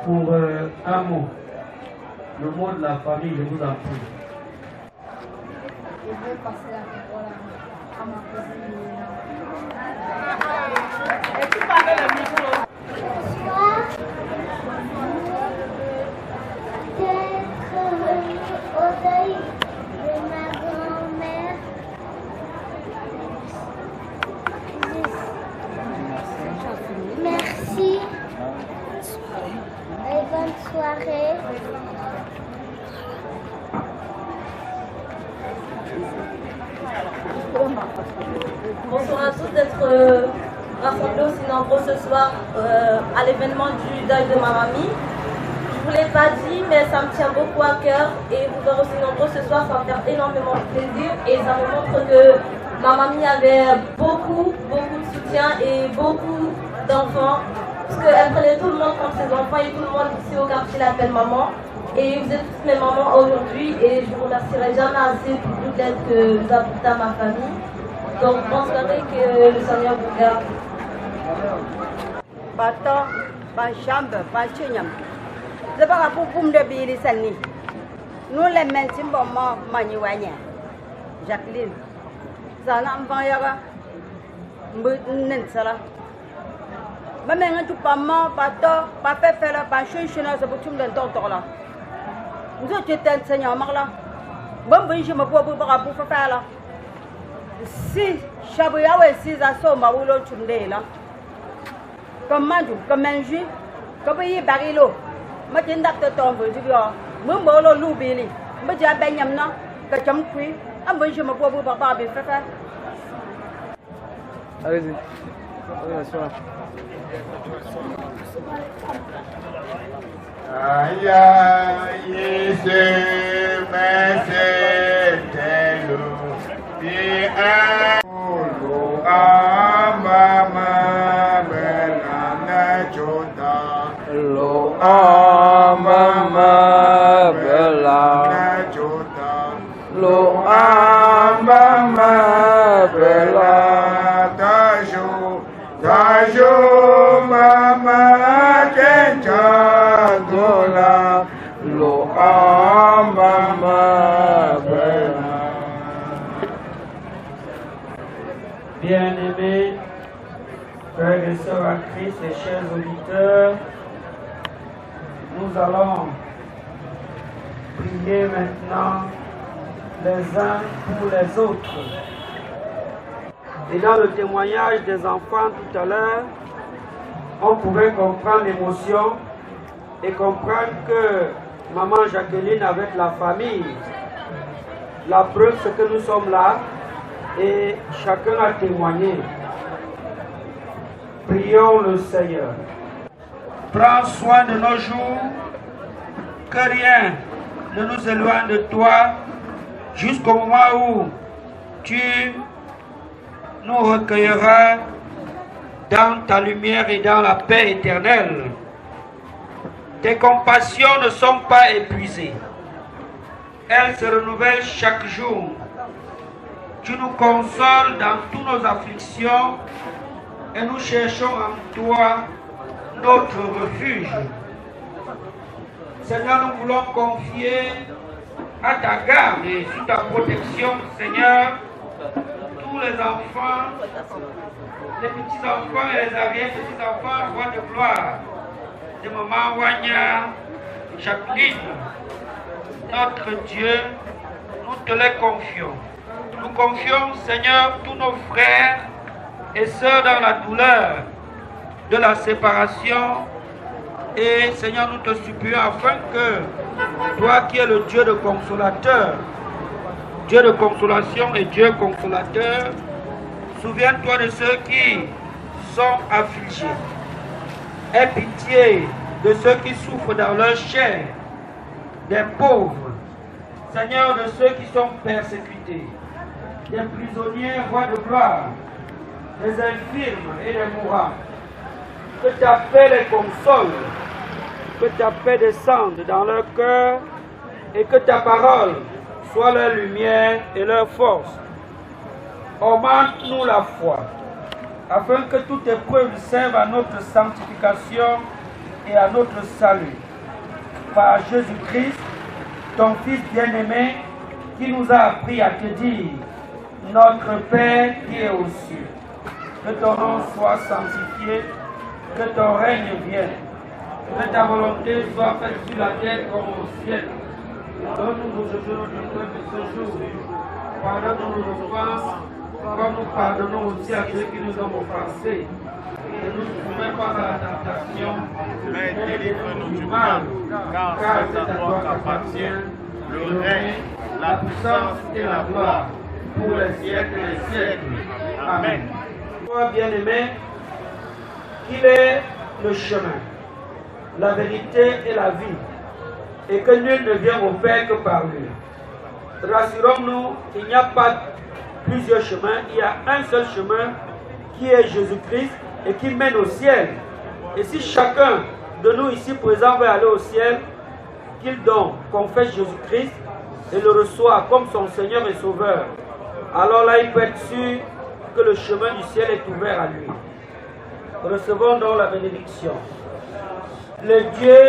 pour un mot. Le mot de la famille, je vous en prie. Je veux passer la parole à ma cousine. Et tu parles le micro. Au deuil de ma grand-mère. Merci. Et bonne soirée. Bonsoir à tous d'être rassemblés aussi nombreux ce soir à l'événement du deuil de ma mamie. Je ne vous l'ai pas dit, mais ça me tient beaucoup à cœur et vous êtes aussi nombreux ce soir, ça me fait énormément plaisir et ça me montre que ma mamie avait beaucoup de soutien et beaucoup d'enfants parce qu'elle prenait tout le monde comme ses enfants et tout le monde ici au quartier l'appelle maman. Et vous êtes tous mes mamans aujourd'hui et je ne vous remercierai jamais assez pour toute l'aide que vous apportez à ma famille. Donc, bonne soirée, que le Seigneur vous garde. Bato, ba chambre, ba chinyam. Je vais vous poum de biri sani. Nous les mentins bon maniwanya. Jacqueline. Zana mbanyaga. Mbuden sala. Ma mère tu pas mort, bato, pas fait faire pas chouchuna ce boutum de docteur là. Nous tu t'es Seigneur marla. Bon je me peux pas pour faire là. Si Shabuya ou si ça somme ou l'autre chundé là. Comme Mandou, comme un jus, comme y barilo. Ma tienne d'acte tombe du bio. Mon bolo loubili. Ma dia benyamna, que tu me cuis. Un bon je me peux pas faire. Allez-y. Aïe, Yesu, merci, telo, et Amama, Belana, Jota, Lo, Amama, Belana, Jota, Lo, Amama, Belana, Tajo, Mama, Kenja. Lo amama Bien-aimés, frères et sœurs en Christ et chers auditeurs, nous allons prier maintenant les uns pour les autres. Et dans le témoignage des enfants tout à l'heure, on pouvait comprendre l'émotion et comprendre que maman Jacqueline avec la famille, la preuve c'est que nous sommes là et chacun a témoigné. Prions le Seigneur. Prends soin de nos jours, que rien ne nous éloigne de toi jusqu'au moment où tu nous recueilleras dans ta lumière et dans la paix éternelle. Tes compassions ne sont pas épuisées. Elles se renouvellent chaque jour. Tu nous consoles dans toutes nos afflictions et nous cherchons en toi notre refuge. Seigneur, nous voulons confier à ta garde et sous ta protection, Seigneur, tous les enfants, les petits-enfants et les arrière-petits-enfants, roi de gloire, de maman Wanya, Jacqueline, notre Dieu, nous te les confions. Nous confions, Seigneur, tous nos frères et sœurs dans la douleur de la séparation. Et Seigneur, nous te supplions afin que toi qui es le Dieu de consolateur, Dieu de consolation et Dieu consolateur, souviens-toi de ceux qui sont affligés. Aie pitié de ceux qui souffrent dans leur chair, des pauvres, Seigneur, de ceux qui sont persécutés, des prisonniers, rois de gloire, des infirmes et des mourants. Que ta paix les console, que ta paix descende dans leur cœur et que ta parole soit leur lumière et leur force. Augmente-nous la foi, afin que toute épreuve serve à notre sanctification et à notre salut. Par Jésus-Christ, ton Fils bien-aimé, qui nous a appris à te dire, notre Père qui est aux cieux, que ton nom soit sanctifié, que ton règne vienne, que ta volonté soit faite sur la terre comme au ciel. Donne-nous aujourd'hui notre pain de ce jour. Pardonne-nous nos offenses, comme nous pardonnons aussi à ceux qui nous ont offensés. Ne nous soumets pas à la tentation, mais délivre-nous du mal, car c'est à toi qu'appartient le règne, la puissance et la gloire pour les siècles des siècles. Amen. Toi, bien-aimé, qu'il est le chemin, la vérité et la vie, et que nul ne vient au Père que par lui. Rassurons-nous, il n'y a pas plusieurs chemins, il y a un seul chemin qui est Jésus-Christ et qui mène au ciel. Et si chacun de nous ici présents veut aller au ciel, qu'il donc confesse Jésus-Christ et le reçoit comme son Seigneur et Sauveur. Alors là, il peut être sûr que le chemin du ciel est ouvert à lui. Recevons donc la bénédiction. Le Dieu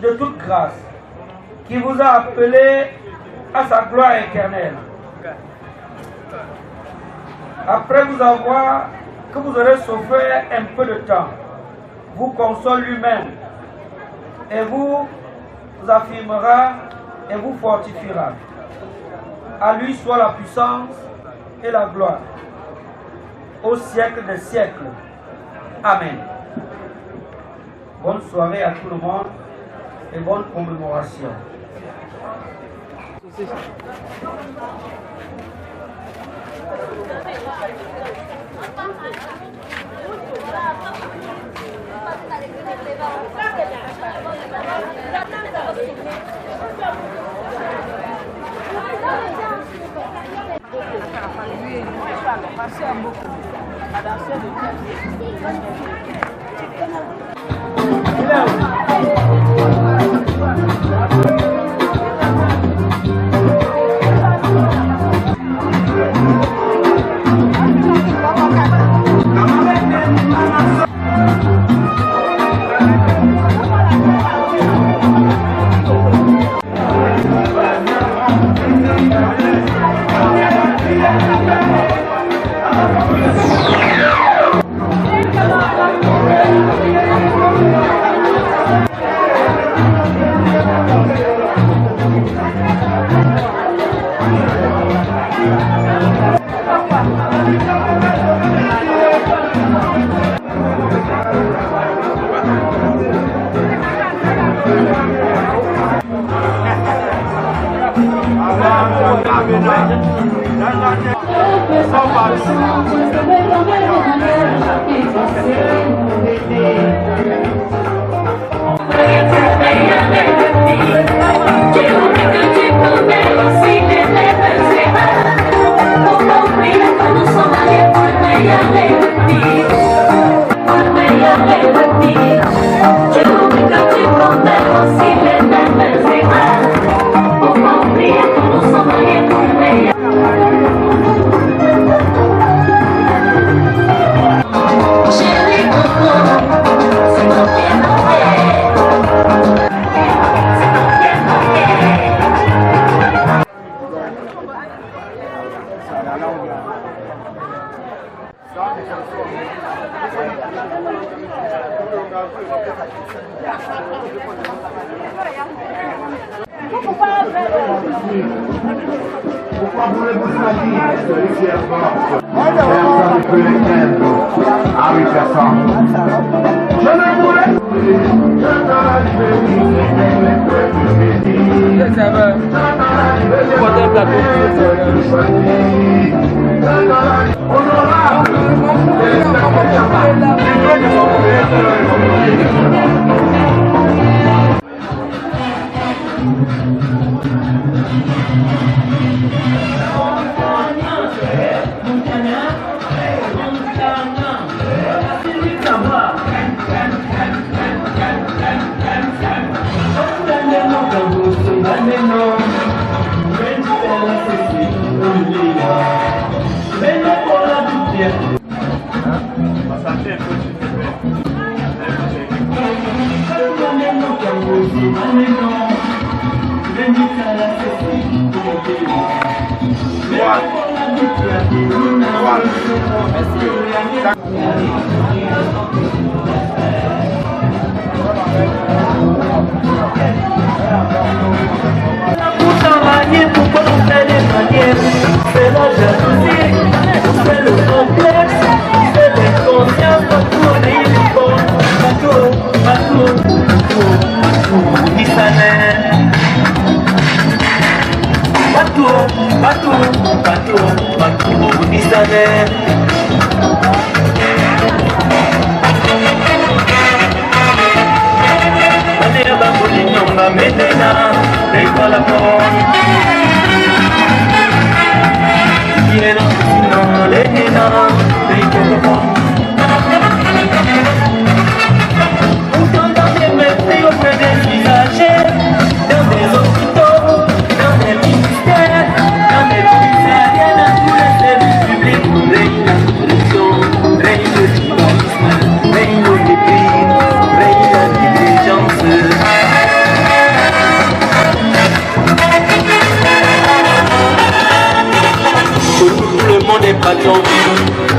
de toute grâce, qui vous a appelé à sa gloire éternelle, après vous avoir, que vous aurez souffert un peu de temps, vous console lui-même et vous affirmera et vous fortifiera. À lui soit la puissance et la gloire au siècle des siècles. Amen. Bonne soirée à tout le monde et bonne commémoration. Pourquoi voulez-vous choisir celui qui est mort? Personne ne peut l'éteindre. Ah oui, personne. Je ne voulais C'est la jalousie, c'est le complexe, c'est l'inconscience autour des icônes. Bateau,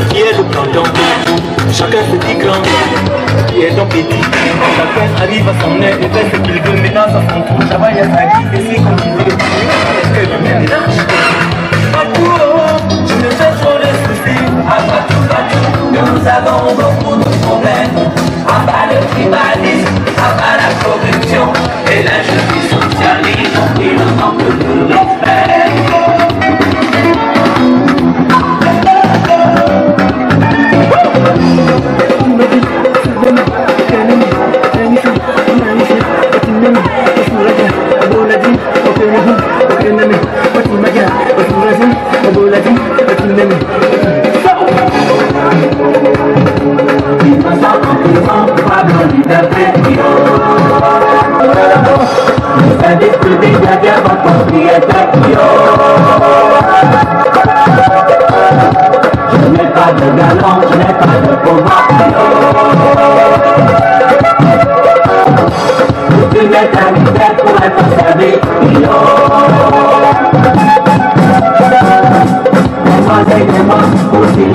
Qui est le pendant? Chacun se dit grand, qui est donc petit. Chacun arrive à son air et fait ce qu'il veut. Maintenant, à son tour, travaille à sa vie et c'est comme il veut. Est-ce que le ménage? Je me fais trop de soucis. Nous avons beaucoup de problèmes. À bas le tribalisme, à bas la corruption et l'injustice socialiste. Il manque de respect. Je n'ai pas de galant, je n'ai pas de pouvoir. Je suis métallisé pour être servi. Aidez-moi, aussi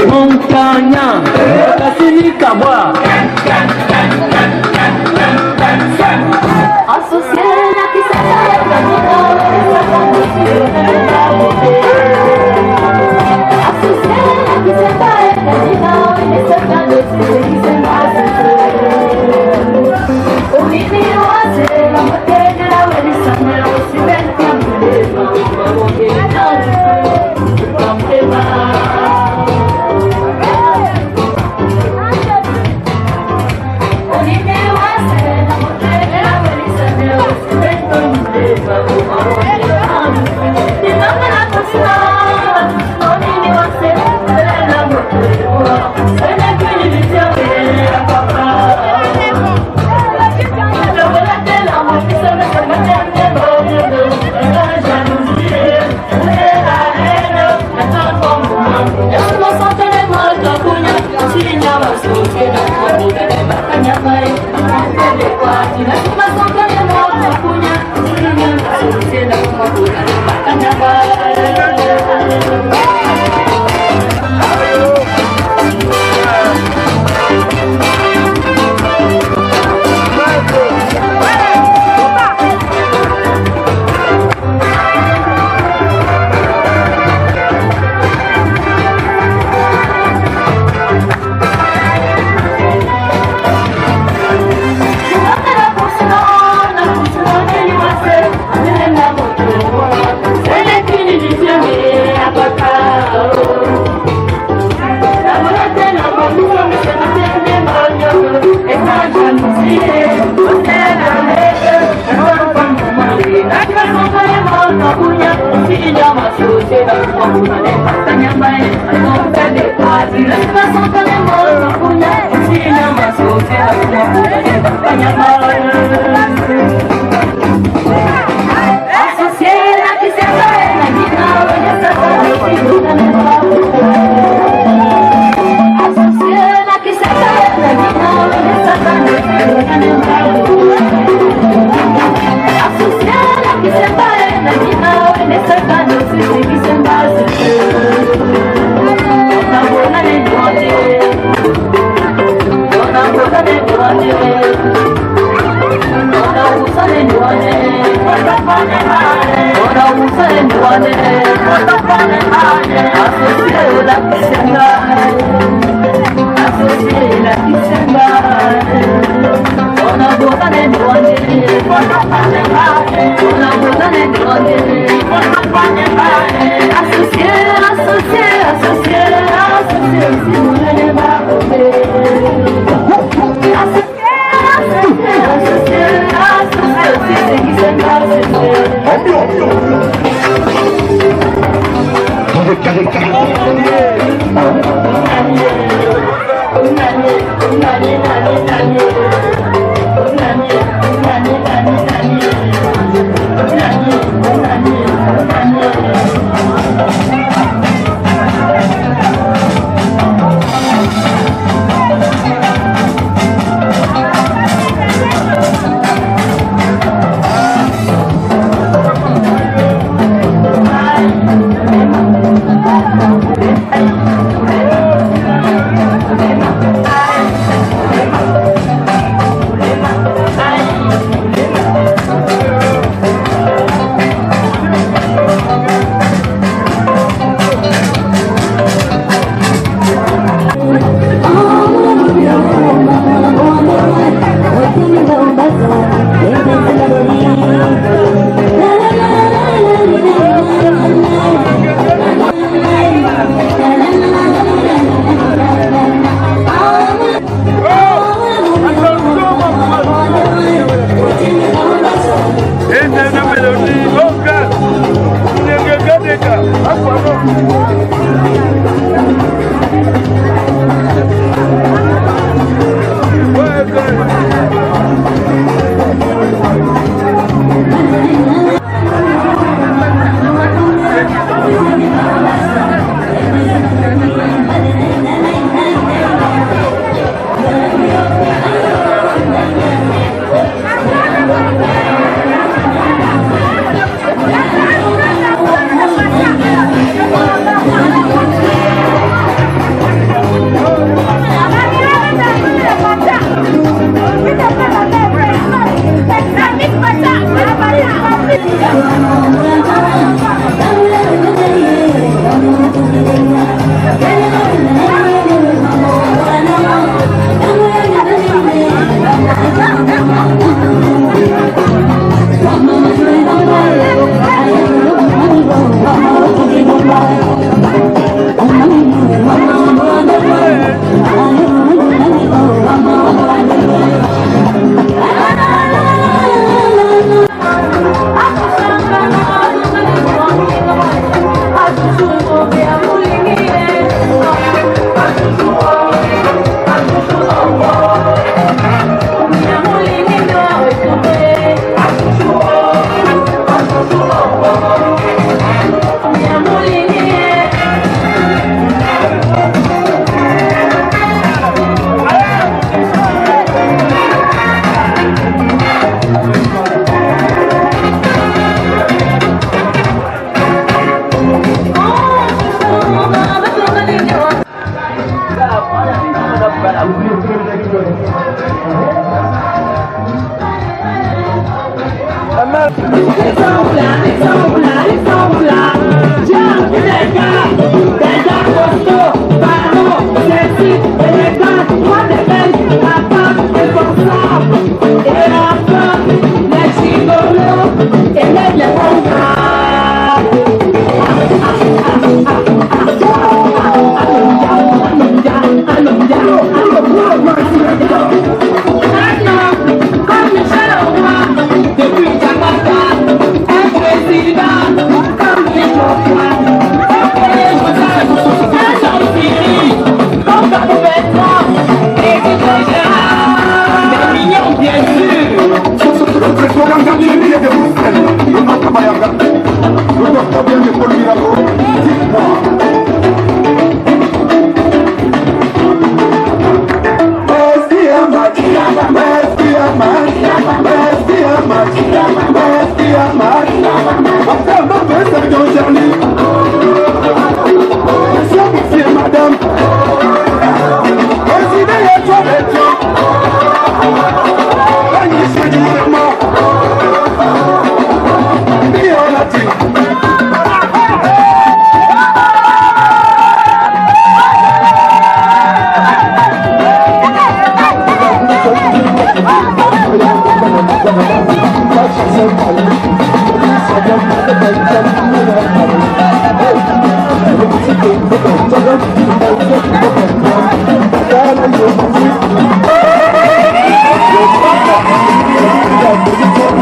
Montagne, Cassini Kabois. Associé la qui s'appelle la Don't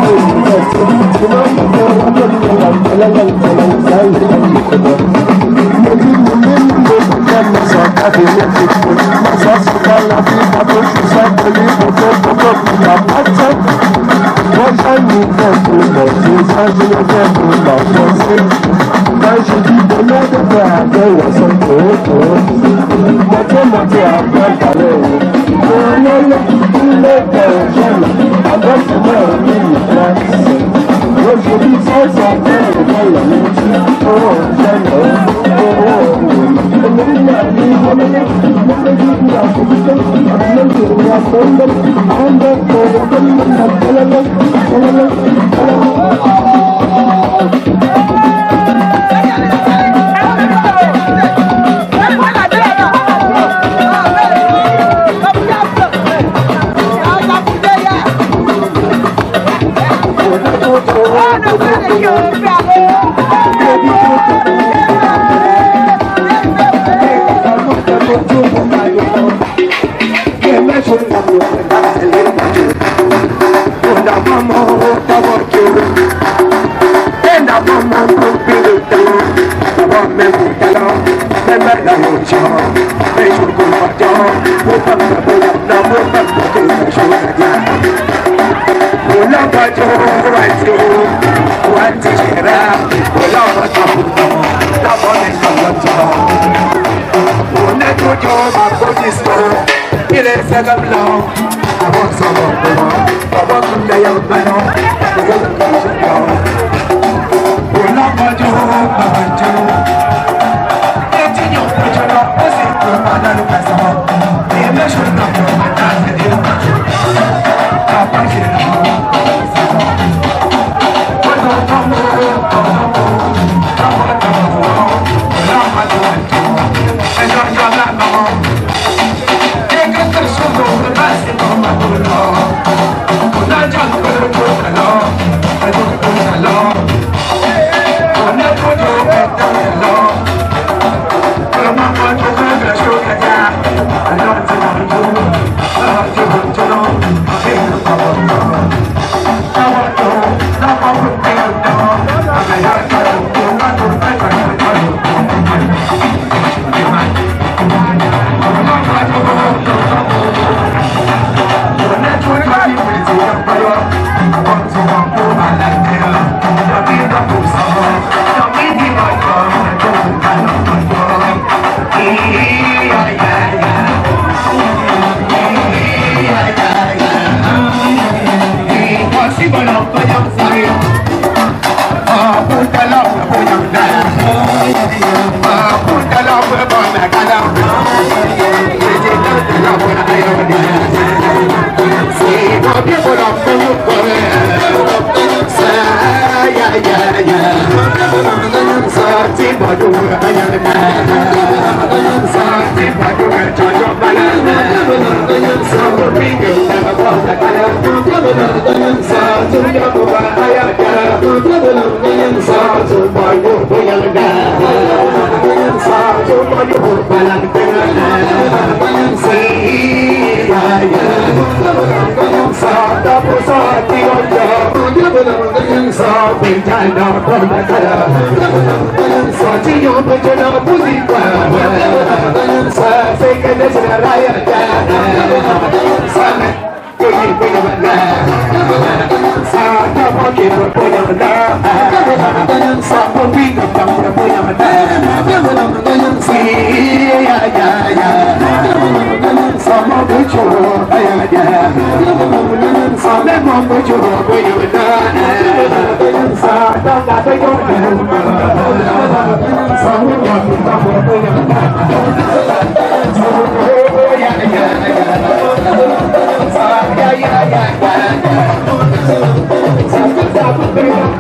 Thank you. Yeah.